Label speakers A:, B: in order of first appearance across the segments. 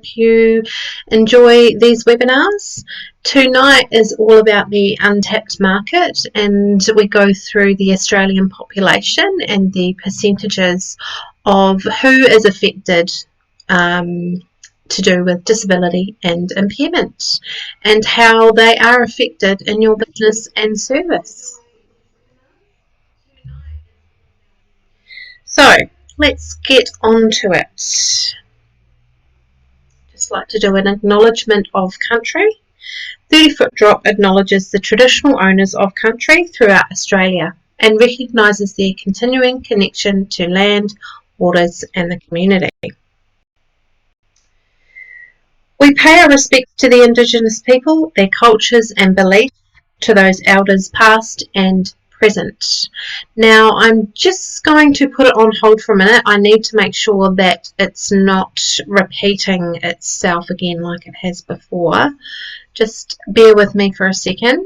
A: hope you enjoy these webinars. Tonight is all about the untapped market, and we go through the Australian population and the percentages of who is affected to do with disability and impairment, and how they are affected in your business and service. So let's get on to it. Just like to do an acknowledgement of country. 30-foot drop acknowledges the traditional owners of country throughout Australia and recognises their continuing connection to land, waters and the community. We pay our respects to the Indigenous people, their cultures and beliefs, to those elders past and present. Now I'm just going to put it on hold for a minute. I need to make sure that it's not repeating itself again like it has before. Just bear with me for a second.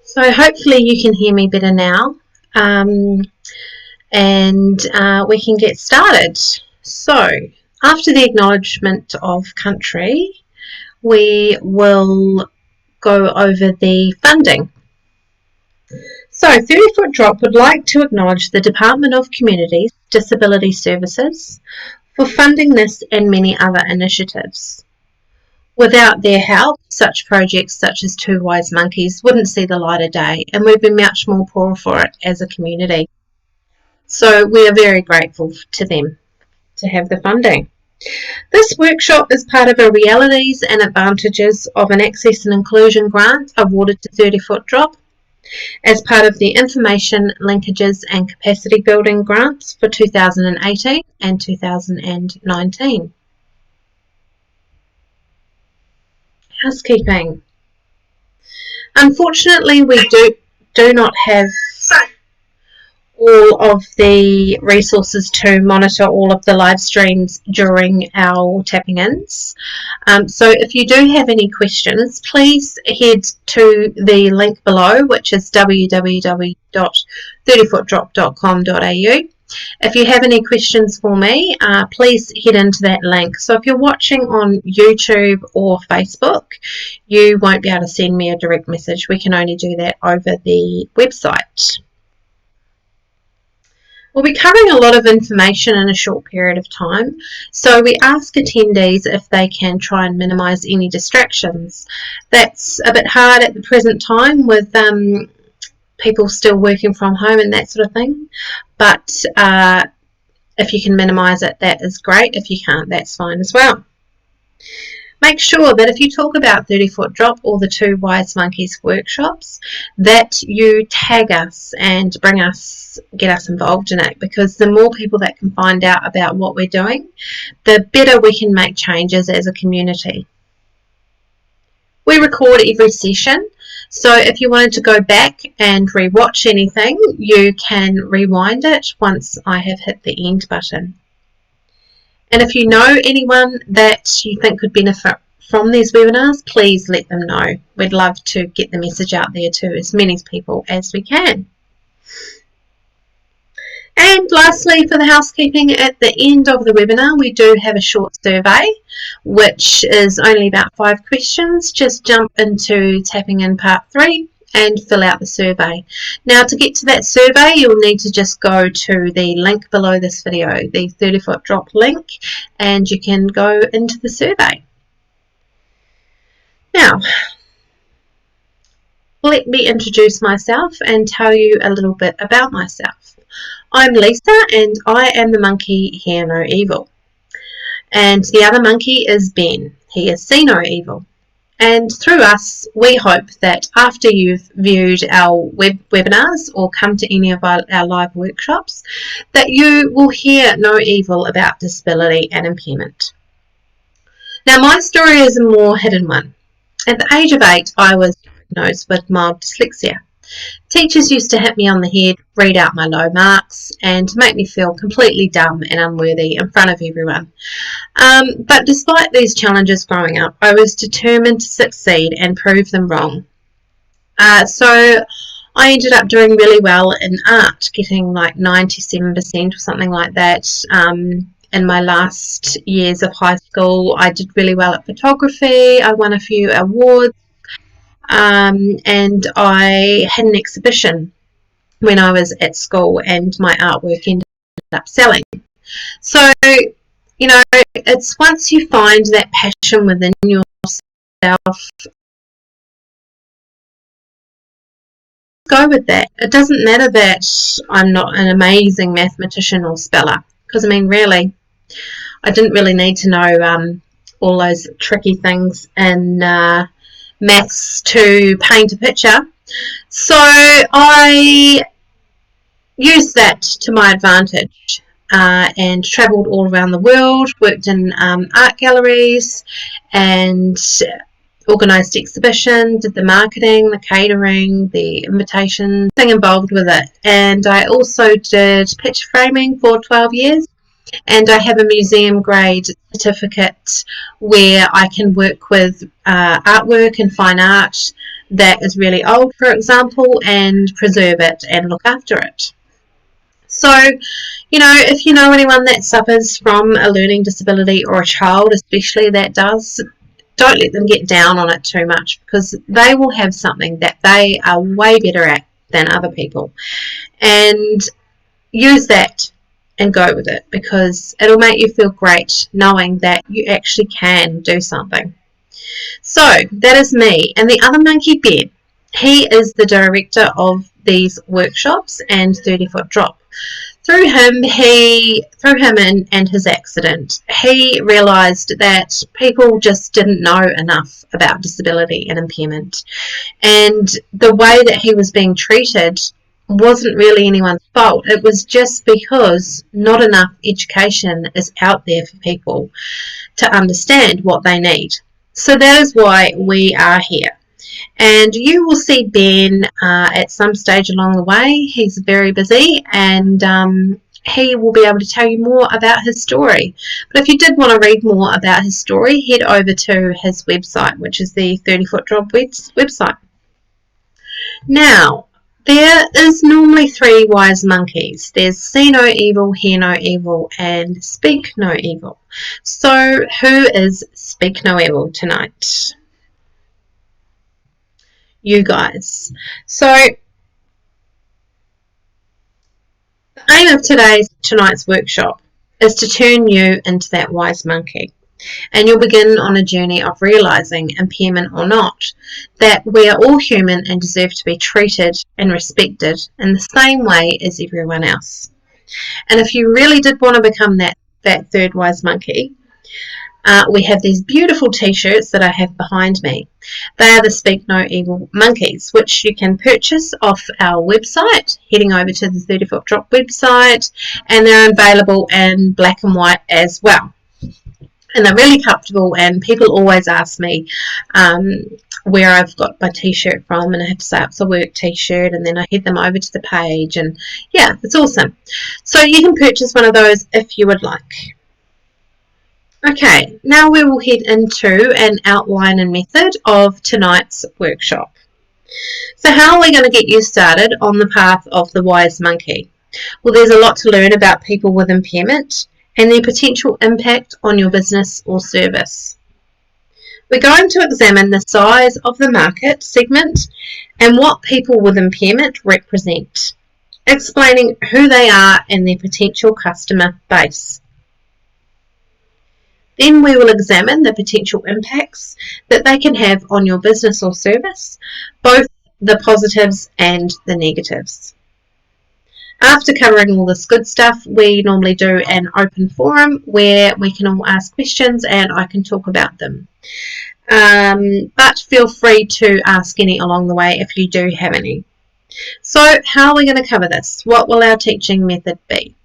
A: So hopefully you can hear me better now, and we can get started. So after the acknowledgement of country, we will go over the funding. So 30-foot drop would like to acknowledge the Department of Communities, Disability Services for funding this and many other initiatives. Without their help, such projects such as Two Wise Monkeys wouldn't see the light of day, and we'd be much more poorer for it as a community. So we are very grateful to them to have the funding. This workshop is part of a Realities and Advantages of an Access and Inclusion grant awarded to 30-foot drop as part of the Information, Linkages and Capacity Building grants for 2018 and 2019. Housekeeping. Unfortunately, we do not have all of the resources to monitor all of the live streams during our tapping ins. So if you do have any questions, please head to the link below, which is www.30footdrop.com.au. If you have any questions for me, please head into that link. So if you're watching on YouTube or Facebook, you won't be able to send me a direct message. We can only do that over the website. We'll be covering a lot of information in a short period of time, so we ask attendees if they can try and minimise any distractions. That's a bit hard at the present time with people still working from home and that sort of thing, but if you can minimise it, that is great. If you can't, that's fine as well. Make sure that if you talk about 30-foot drop or the Two Wise Monkeys workshops, that you tag us and get us involved in it, because the more people that can find out about what we're doing, the better we can make changes as a community. We record every session, so if you wanted to go back and re-watch anything, you can rewind it once I have hit the end button. And if you know anyone that you think could benefit from these webinars, please let them know. We'd love to get the message out there to as many people as we can. And lastly, for the housekeeping, at the end of the webinar, we do have a short survey, which is only about 5 questions. Just jump into tapping in part 3 and fill out the survey. Now, to get to that survey, you'll need to just go to the link below this video, the 30-foot drop link, and you can go into the survey. Now, let me introduce myself and tell you a little bit about myself. I'm Lisa, and I am the monkey Hear No Evil. And the other monkey is Ben. He is See No Evil. And through us, we hope that after you've viewed our webinars or come to any of our live workshops, that you will hear no evil about disability and impairment. Now, my story is a more hidden one. At the age of 8, I was diagnosed with mild dyslexia. Teachers used to hit me on the head, read out my low marks, and make me feel completely dumb and unworthy in front of everyone. But despite these challenges growing up, I was determined to succeed and prove them wrong. So I ended up doing really well in art, getting like 97% or something like that. In my last years of high school, I did really well at photography. I won a few awards. And I had an exhibition when I was at school, and my artwork ended up selling. So, you know, it's once you find that passion within yourself, go with that. It doesn't matter that I'm not an amazing mathematician or speller, because I mean, really, I didn't really need to know all those tricky things in maths to paint a picture. So I used that to my advantage and travelled all around the world, worked in art galleries and organised exhibitions, did the marketing, the catering, the invitation, thing involved with it. And I also did picture framing for 12 years. And I have a museum grade certificate where I can work with artwork and fine art that is really old, for example, and preserve it and look after it. So, you know, if you know anyone that suffers from a learning disability, or a child especially that does, don't let them get down on it too much, because they will have something that they are way better at than other people. And use that and go with it, because it'll make you feel great knowing that you actually can do something. So that is me. And the other monkey, Ben, he is the director of these workshops and 30-foot drop. Through him and his accident, he realised that people just didn't know enough about disability and impairment, and the way that he was being treated wasn't really anyone's fault. It was just because not enough education is out there for people to understand what they need. So that is why we are here. And you will see Ben at some stage along the way. He's very busy, and he will be able to tell you more about his story. But if you did want to read more about his story, head over to his website, which is the 30-foot drop website. Now, there is normally 3 wise monkeys. There's See No Evil, Hear No Evil, and Speak No Evil. So who is Speak No Evil tonight? You guys. So the aim of tonight's workshop is to turn you into that wise monkey. And you'll begin on a journey of realising, impairment or not, that we are all human and deserve to be treated and respected in the same way as everyone else. And if you really did want to become that third wise monkey, we have these beautiful t-shirts that I have behind me. They are the Speak No Evil monkeys, which you can purchase off our website, heading over to the 30-foot drop website, and they're available in black and white as well. And they're really comfortable, and people always ask me where I've got my t-shirt from, and I have to say it's a work t-shirt, and then I head them over to the page, and yeah, it's awesome. So you can purchase one of those if you would like. Okay, now we will head into an outline and method of tonight's workshop. So how are we going to get you started on the path of the wise monkey? Well, there's a lot to learn about people with impairment and their potential impact on your business or service. We're going to examine the size of the market segment and what people with impairment represent, explaining who they are and their potential customer base. Then we will examine the potential impacts that they can have on your business or service, both the positives and the negatives. After covering all this good stuff, we normally do an open forum where we can all ask questions and I can talk about them. But feel free to ask any along the way if you do have any. So how are we going to cover this? What will our teaching method be?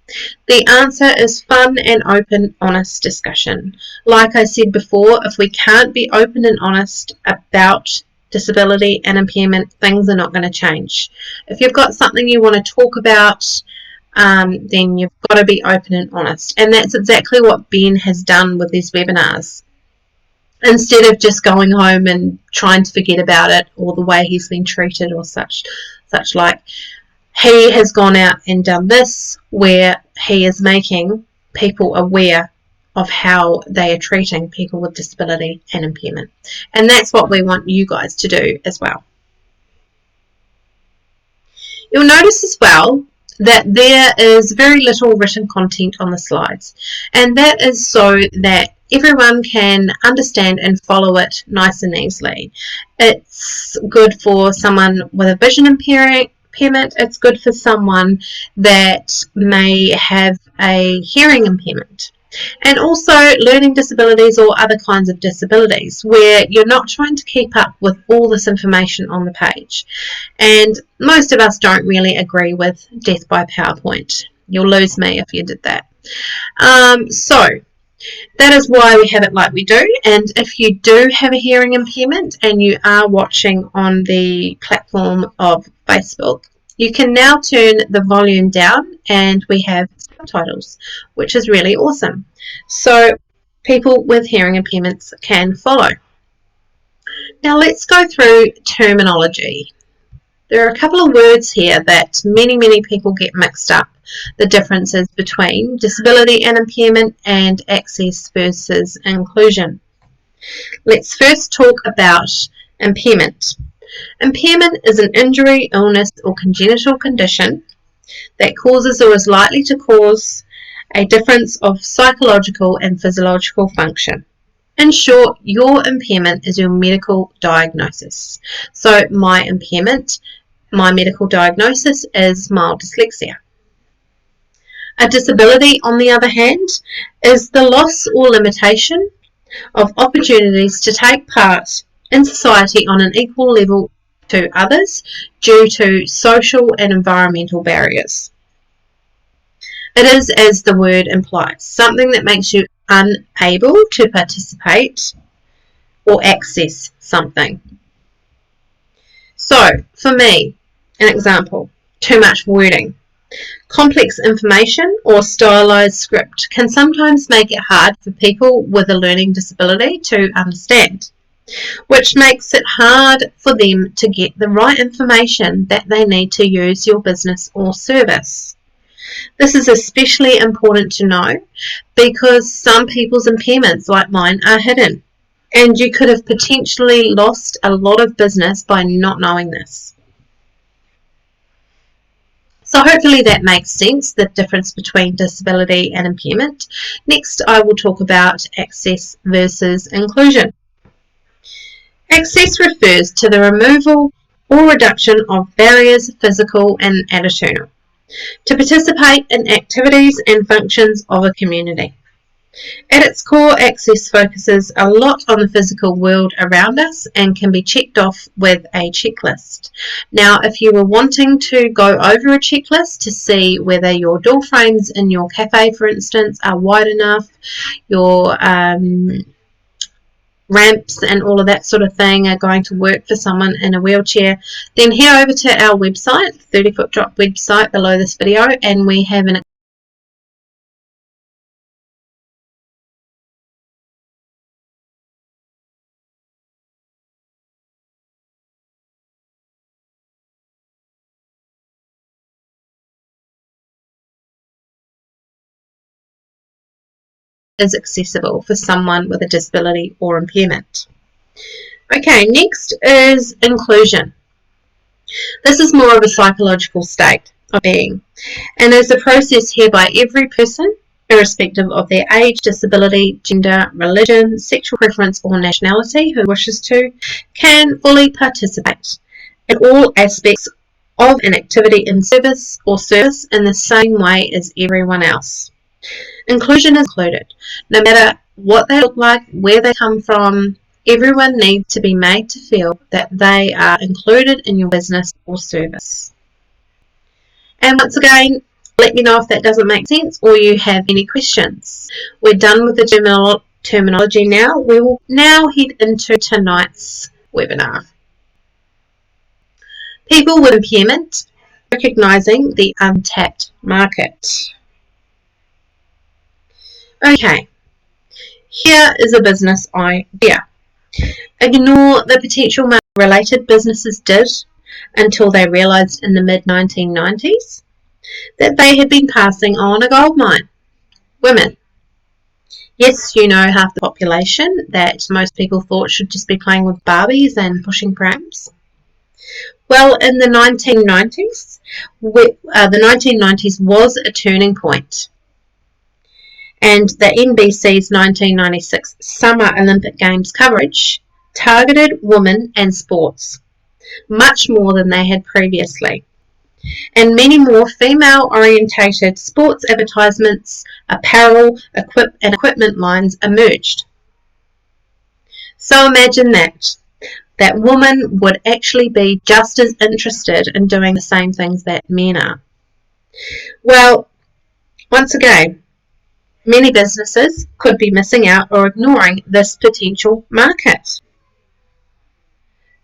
A: The answer is fun and open, honest discussion. Like I said before, if we can't be open and honest about disability and impairment, things are not going to change. If you've got something you want to talk about, then you've got to be open and honest. And that's exactly what Ben has done with these webinars. Instead of just going home and trying to forget about it or the way he's been treated or such like, he has gone out and done this where he is making people aware of how they are treating people with disability and impairment. And that's what we want you guys to do as well. You'll notice as well that there is very little written content on the slides, and that is so that everyone can understand and follow it nice and easily. It's good for someone with a vision impairment, it's good for someone that may have a hearing impairment, and also learning disabilities or other kinds of disabilities where you're not trying to keep up with all this information on the page. And most of us don't really agree with death by PowerPoint. You'll lose me if you did that. So that is why we have it like we do. And if you do have a hearing impairment and you are watching on the platform of Facebook, you can now turn the volume down and we have subtitles, which is really awesome. So people with hearing impairments can follow. Now let's go through terminology. There are a couple of words here that many people get mixed up. The differences between disability and impairment and access versus inclusion. Let's first talk about impairment. Impairment is an injury, illness, or congenital condition that causes or is likely to cause a difference of psychological and physiological function. In short, your impairment is your medical diagnosis. So my impairment, my medical diagnosis is mild dyslexia. A disability, on the other hand, is the loss or limitation of opportunities to take part in society on an equal level to others due to social and environmental barriers. It is, as the word implies, something that makes you unable to participate or access something. So, for me, an example, too much wording. Complex information or stylized script can sometimes make it hard for people with a learning disability to understand, which makes it hard for them to get the right information that they need to use your business or service. This is especially important to know because some people's impairments, like mine, are hidden, and you could have potentially lost a lot of business by not knowing this. So hopefully that makes sense, the difference between disability and impairment. Next, I will talk about access versus inclusion. Access refers to the removal or reduction of barriers, physical and attitudinal, to participate in activities and functions of a community. At its core, access focuses a lot on the physical world around us and can be checked off with a checklist. Now, if you were wanting to go over a checklist to see whether your door frames in your cafe, for instance, are wide enough, your ramps and all of that sort of thing are going to work for someone in a wheelchair, then head over to our website, 30-Foot Drop website below this video, and we have an is accessible for someone with a disability or impairment. Okay, next is inclusion. This is more of a psychological state of being, and is a process hereby every person, irrespective of their age, disability, gender, religion, sexual preference, or nationality, who wishes to, can fully participate in all aspects of an activity in service in the same way as everyone else. Inclusion is included. No matter what they look like, where they come from, everyone needs to be made to feel that they are included in your business or service. And once again, let me know if that doesn't make sense or you have any questions. We're done with the terminology now. We will now head into tonight's webinar. People with impairment, recognising the untapped market. Okay, here is a business idea. Ignore the potential related businesses did until they realised in the mid-1990s that they had been passing on a gold mine. Women. Yes, you know, half the population that most people thought should just be playing with Barbies and pushing prams. Well, in the 1990s, the 1990s was a turning point. And the NBC's 1996 Summer Olympic Games coverage targeted women and sports, much more than they had previously. And many more female-orientated sports advertisements, apparel, and equipment lines emerged. So imagine that women would actually be just as interested in doing the same things that men are. Well, once again, many businesses could be missing out or ignoring this potential market.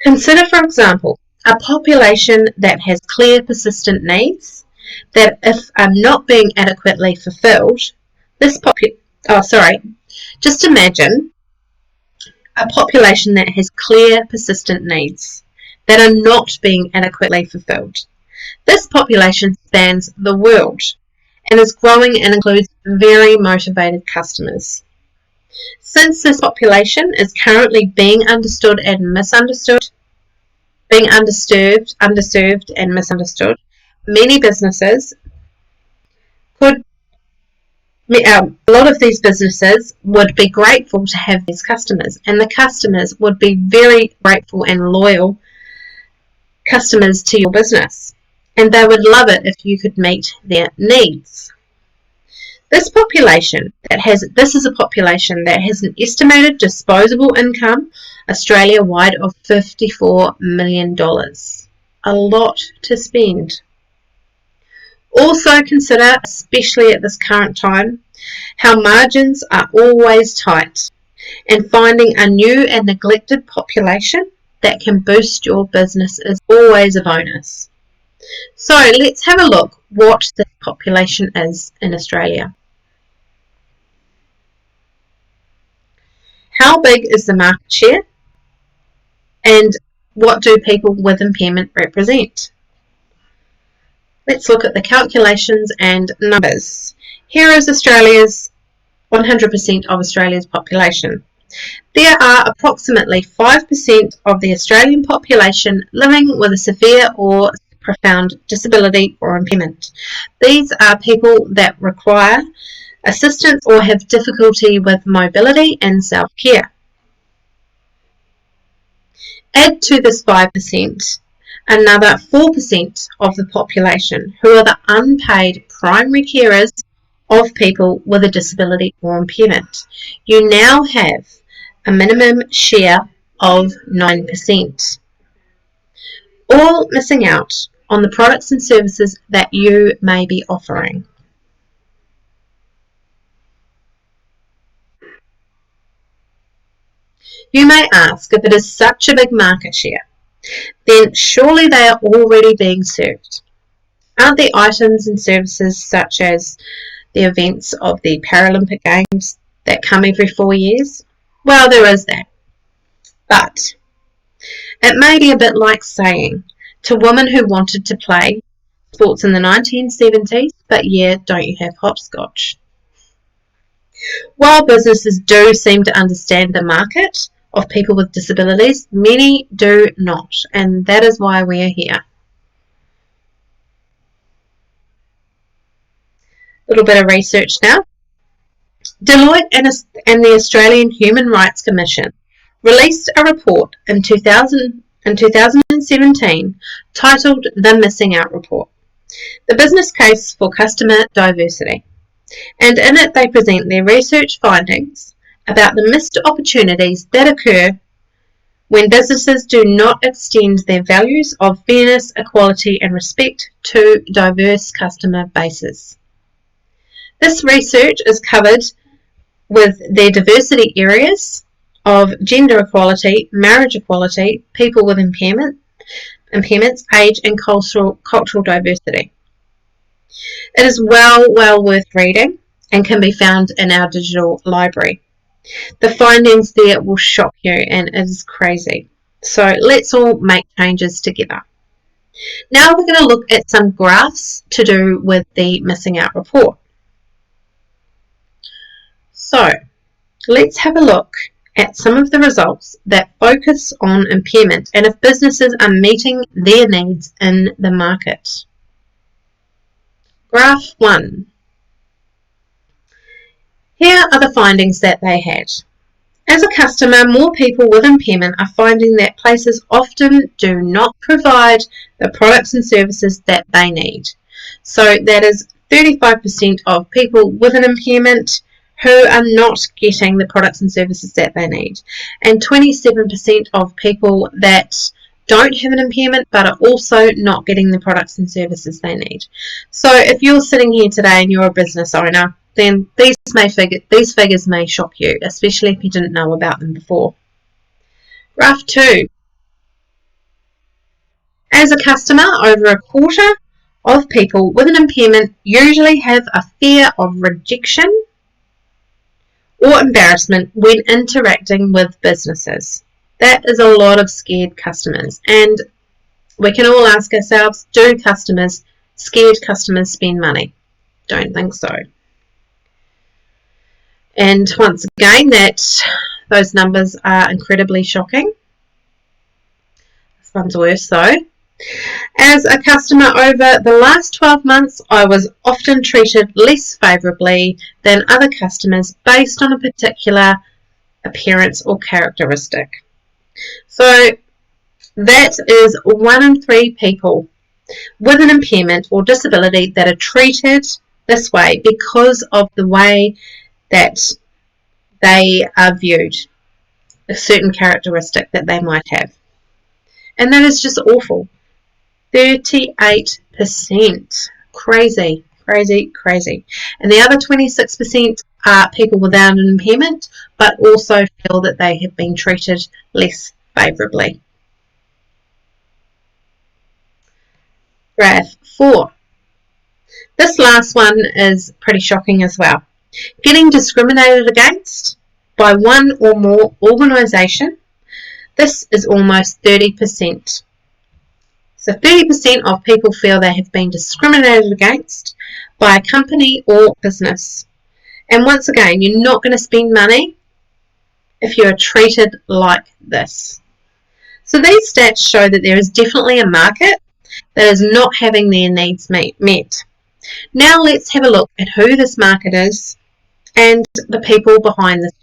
A: Consider, for example, a population that has clear, persistent needs that, if are not being adequately fulfilled, just imagine a population that has clear, persistent needs that are not being adequately fulfilled. This population spans the world and is growing and includes very motivated customers. Since this population is currently being understood and misunderstood, underserved and misunderstood, many businesses a lot of these businesses would be grateful to have these customers, and the customers would be very grateful and loyal customers to your business, and they would love it if you could meet their needs. This is a population that has an estimated disposable income Australia-wide of $54 million. A lot to spend. Also consider, especially at this current time, how margins are always tight, and finding a new and neglected population that can boost your business is always a bonus. So let's have a look what the population is in Australia. How big is the market share? And what do people with impairment represent? Let's look at the calculations and numbers. Here is 100% of Australia's population. There are approximately 5% of the Australian population living with a severe or profound disability or impairment. These are people that require assistance or have difficulty with mobility and self-care. Add to this 5% another 4% of the population who are the unpaid primary carers of people with a disability or impairment. You now have a minimum share of 9%. All missing out on the products and services that you may be offering. You may ask, if it is such a big market share, then surely they are already being served. Aren't there items and services such as the events of the Paralympic Games that come every 4 years? Well, there is that. But it may be a bit like saying to women who wanted to play sports in the 1970s, but yeah, don't you have hopscotch? While businesses do seem to understand the market of people with disabilities, many do not, and that is why we are here. A little bit of research now. Deloitte and the Australian Human Rights Commission released a report in 2017 titled The Missing Out Report, the business case for customer diversity. And in it they present their research findings about the missed opportunities that occur when businesses do not extend their values of fairness, equality and respect to diverse customer bases. This research is covered with their diversity areas of gender equality, marriage equality, people with impairments, age and cultural diversity. It is well worth reading and can be found in our digital library. The findings there will shock you and it is crazy. So let's all make changes together. Now we're going to look at some graphs to do with the missing out report. So let's have a look at some of the results that focus on impairment and if businesses are meeting their needs in the market. Graph 1. Here are the findings that they had. As a customer, more people with impairment are finding that places often do not provide the products and services that they need. So that is 35% of people with an impairment who are not getting the products and services that they need, and 27% of people that don't have an impairment but are also not getting the products and services they need. So if you're sitting here today and you're a business owner, then these figures may shock you, especially if you didn't know about them before. Graph 2. As a customer, over a quarter of people with an impairment usually have a fear of rejection or embarrassment when interacting with businesses. That is a lot of scared customers, and we can all ask ourselves, do scared customers spend money? Don't think so. And once again, those numbers are incredibly shocking. This one's worse though. As a customer over the last 12 months, I was often treated less favourably than other customers based on a particular appearance or characteristic. So that is 1 in 3 people with an impairment or disability that are treated this way because of the way that they are viewed, a certain characteristic that they might have. And that is just awful. 38%. Crazy. And the other 26% are people without an impairment, but also feel that they have been treated less favourably. Graph 4. This last one is pretty shocking as well. Getting discriminated against by one or more organisation. This is almost 30%. So 30% of people feel they have been discriminated against by a company or business. And once again, you're not going to spend money if you are treated like this. So these stats show that there is definitely a market that is not having their needs met. Now let's have a look at who this market is and the people behind this.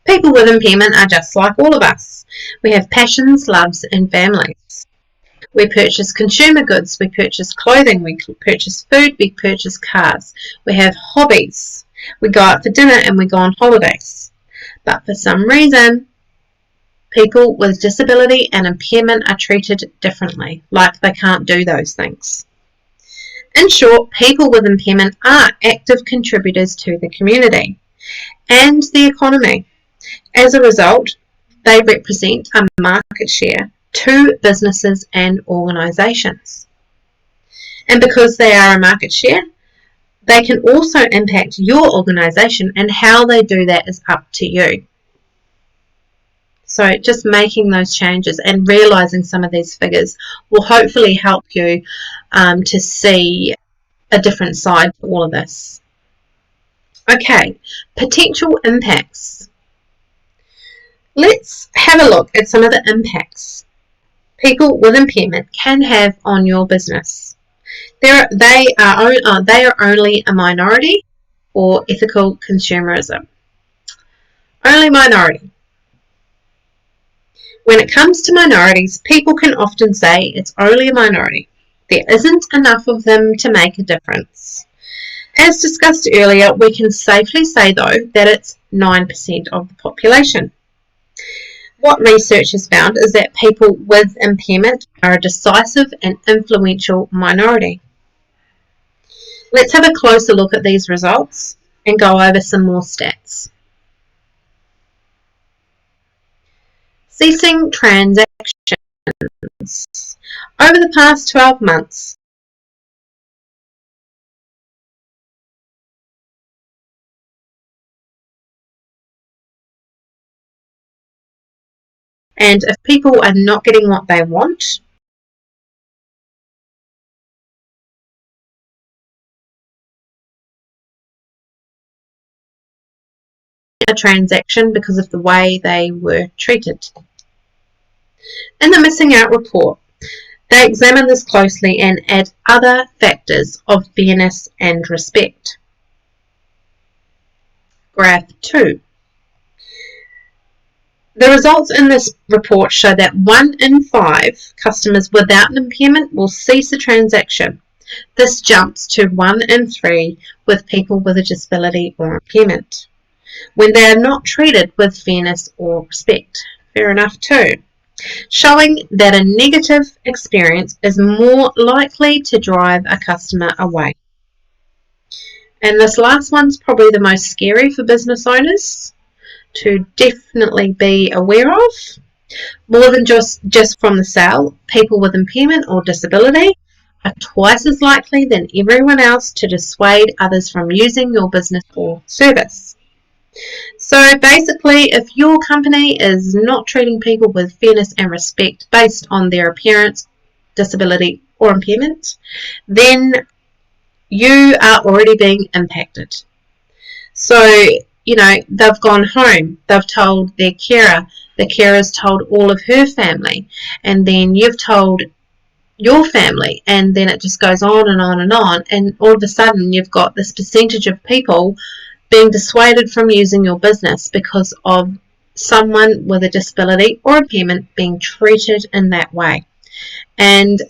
A: People with impairment are just like all of us. We have passions, loves and families. We purchase consumer goods, we purchase clothing, we purchase food, we purchase cars. We have hobbies. We go out for dinner and we go on holidays. But for some reason, people with disability and impairment are treated differently, like they can't do those things. In short, people with impairment are active contributors to the community and the economy. As a result, they represent a market share to businesses and organisations. And because they are a market share, they can also impact your organisation, and how they do that is up to you. So just making those changes and realising some of these figures will hopefully help you to see a different side to all of this. Okay, potential impacts. Let's have a look at some of the impacts people with impairment can have on your business. They are only a minority, or ethical consumerism. Only minority. When it comes to minorities, people can often say it's only a minority. There isn't enough of them to make a difference. As discussed earlier, we can safely say, though, that it's 9% of the population. What research has found is that people with impairment are a decisive and influential minority. Let's have a closer look at these results and go over some more stats. Ceasing transactions. Over the past 12 months, and if people are not getting what they want, a transaction because of the way they were treated. In the missing out report, they examine this closely and add other factors of fairness and respect. Graph 2. The results in this report show that 1 in 5 customers without an impairment will cease a transaction. This jumps to 1 in 3 with people with a disability or impairment, when they are not treated with fairness or respect. Fair enough too. Showing that a negative experience is more likely to drive a customer away. And this last one's probably the most scary for business owners to definitely be aware of. More than just from the sale, people with impairment or disability are twice as likely than everyone else to dissuade others from using your business or service. So basically, if your company is not treating people with fairness and respect based on their appearance, disability, or impairment, then you are already being impacted. So, they've gone home, they've told their carer, the carer's told all of her family, and then you've told your family, and then it just goes on and on and on, and all of a sudden you've got this percentage of people being dissuaded from using your business because of someone with a disability or impairment being treated in that way. And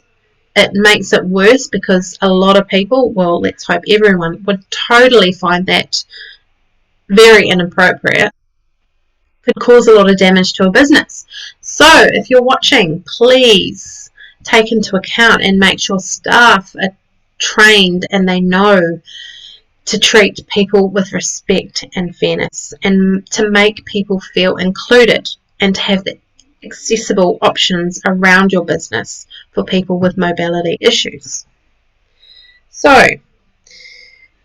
A: it makes it worse because a lot of people, well, let's hope everyone, would totally find that very inappropriate, could cause a lot of damage to a business. So if you're watching, please take into account and make sure staff are trained and they know to treat people with respect and fairness, and to make people feel included, and to have the accessible options around your business for people with mobility issues. So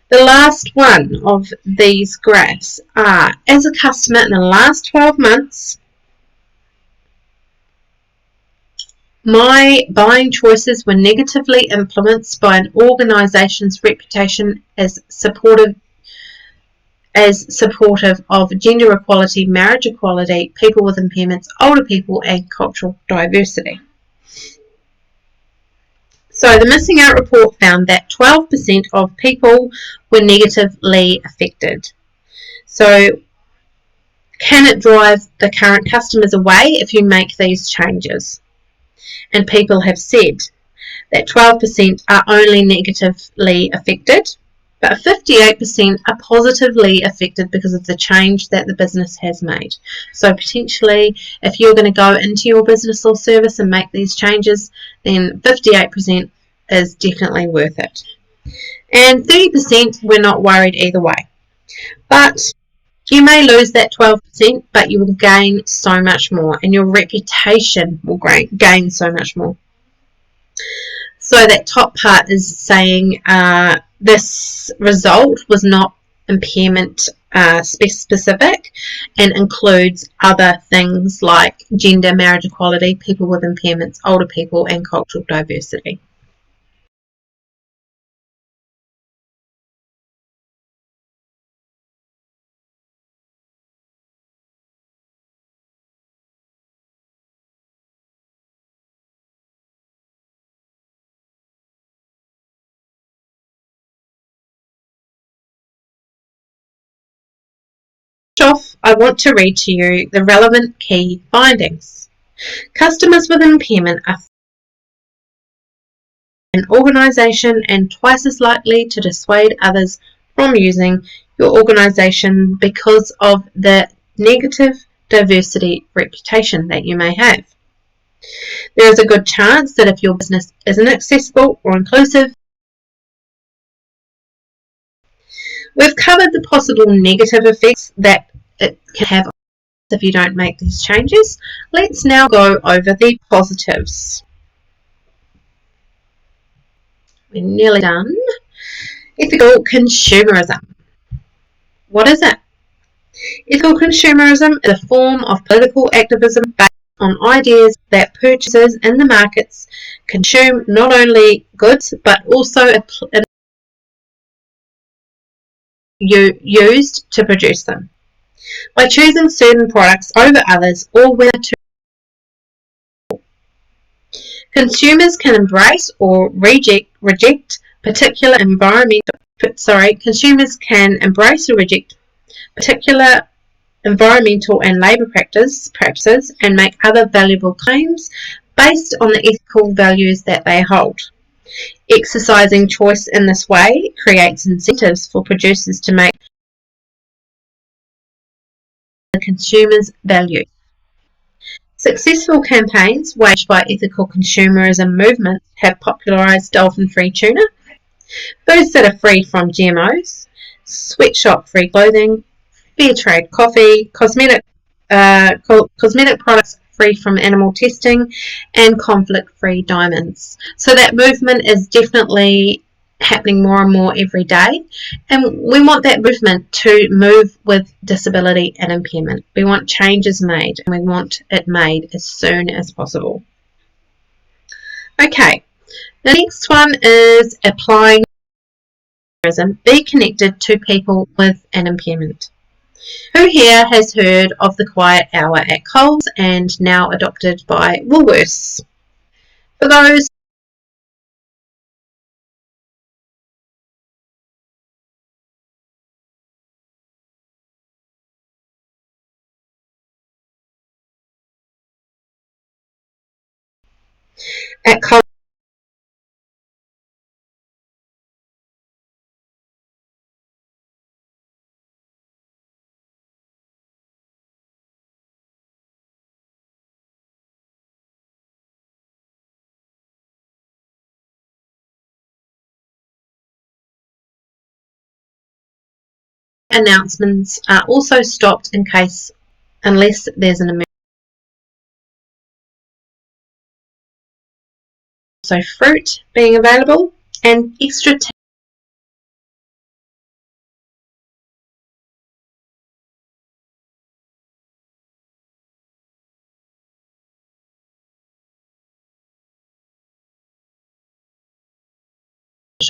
A: the last one of these graphs are, as a customer in the last 12 months, my buying choices were negatively influenced by an organisation's reputation as supportive of gender equality, marriage equality, people with impairments, older people, and cultural diversity. So the missing out report found that 12% of people were negatively affected. So can it drive the current customers away if you make these changes? And people have said that 12% are only negatively affected, but 58% are positively affected because of the change that the business has made. So potentially, if you're going to go into your business or service and make these changes, then 58% is definitely worth it. And 30% we're not worried either way. But you may lose that 12%, but you will gain so much more, and your reputation will gain so much more. So that top part is saying this result was not impairment specific and includes other things like gender, marriage equality, people with impairments, older people, and cultural diversity. I want to read to you the relevant key findings. Customers with impairment are an organisation and twice as likely to dissuade others from using your organisation because of the negative diversity reputation that you may have. There is a good chance that if your business isn't accessible or inclusive, we've covered the possible negative effects that it can have if you don't make these changes. Let's now go over the positives. We're nearly done. Ethical consumerism. What is it? Ethical consumerism is a form of political activism based on ideas that purchasers in the markets consume not only goods but also used to produce them. By choosing certain products over others or whether to consumers can embrace or reject particular environmental and labour practices and make other valuable claims based on the ethical values that they hold. Exercising choice in this way creates incentives for producers to make the consumers' value. Successful campaigns waged by ethical consumerism movements have popularised dolphin-free tuna, foods that are free from GMOs, sweatshop-free clothing, fair trade coffee, cosmetic products free from animal testing, and conflict-free diamonds. So that movement is definitely happening more and more every day, and we want that movement to move with disability and impairment. We want changes made, and we want it made as soon as possible. Okay, the next one is applying consumerism. Be connected to people with an impairment. Who here has heard of the quiet hour at Coles and now adopted by Woolworths? For those at Coles announcements are also stopped in case unless there's an emergency. So fruit being available and extra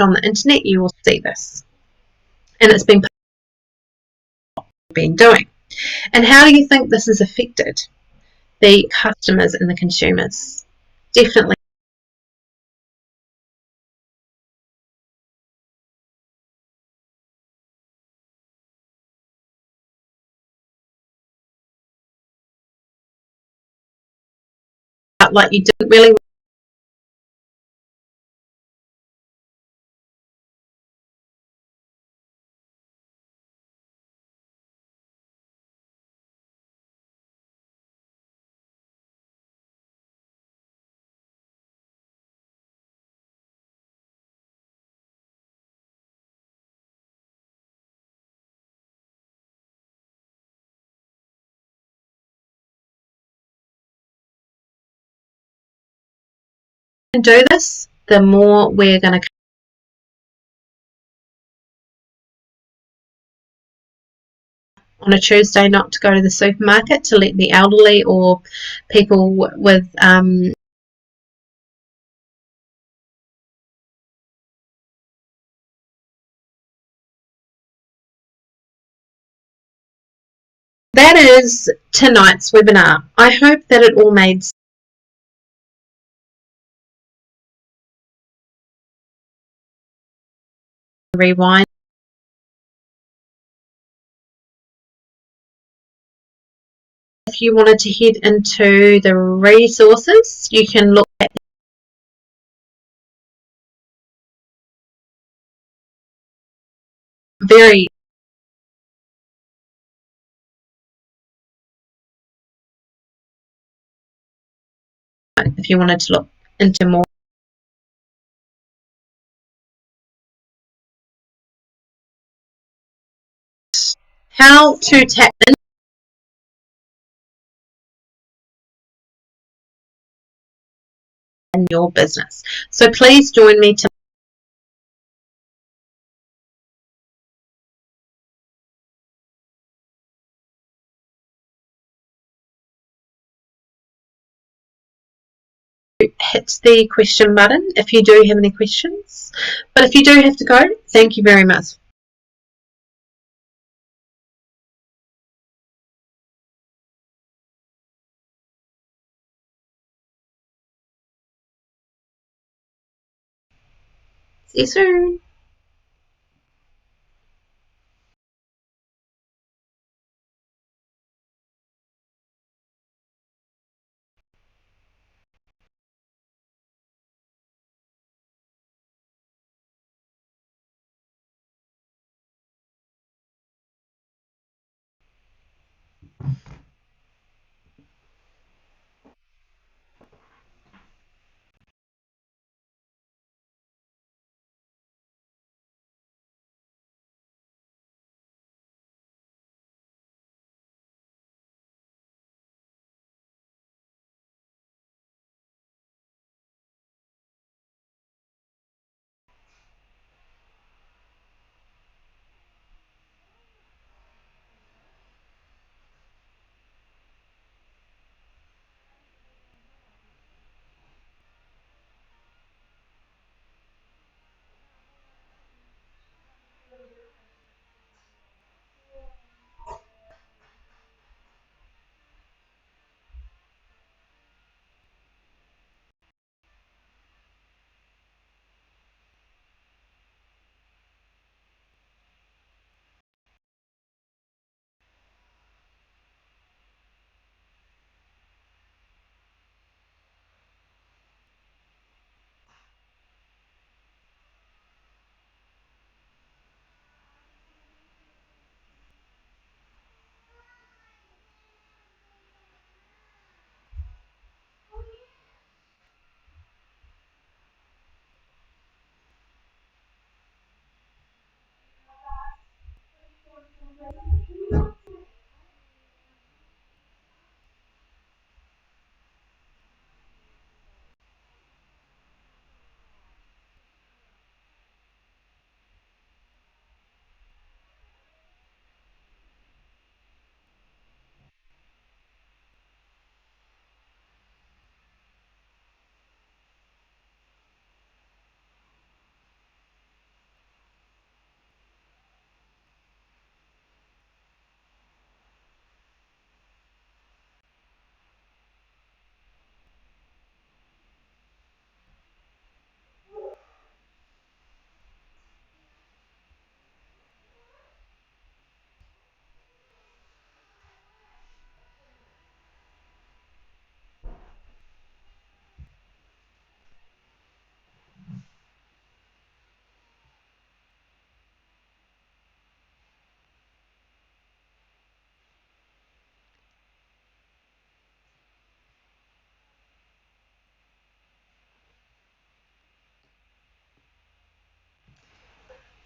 A: on the internet, you will see this. And it's been doing. And how do you think this has affected the customers and the consumers? Definitely. Like you didn't really. Do this, the more we're going to on a Tuesday not to go to the supermarket, to let the elderly or people with that is tonight's webinar. I hope that it all made sense. Rewind if you wanted to head into the resources, you can look at very if you wanted to look into more how to tap in your business. So please join me to hit the question button if you do have any questions. But if you do have to go, thank you very much. See you soon.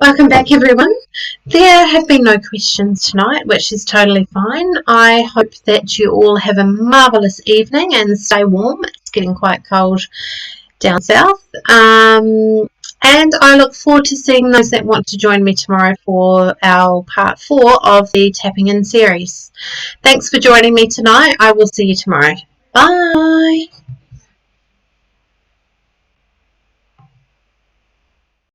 A: Welcome back, everyone. There have been no questions tonight, which is totally fine. I hope that you all have a marvellous evening and stay warm. It's getting quite cold down south. And I look forward to seeing those that want to join me tomorrow for our part 4 of the Tapping In series. Thanks for joining me tonight. I will see you tomorrow. Bye.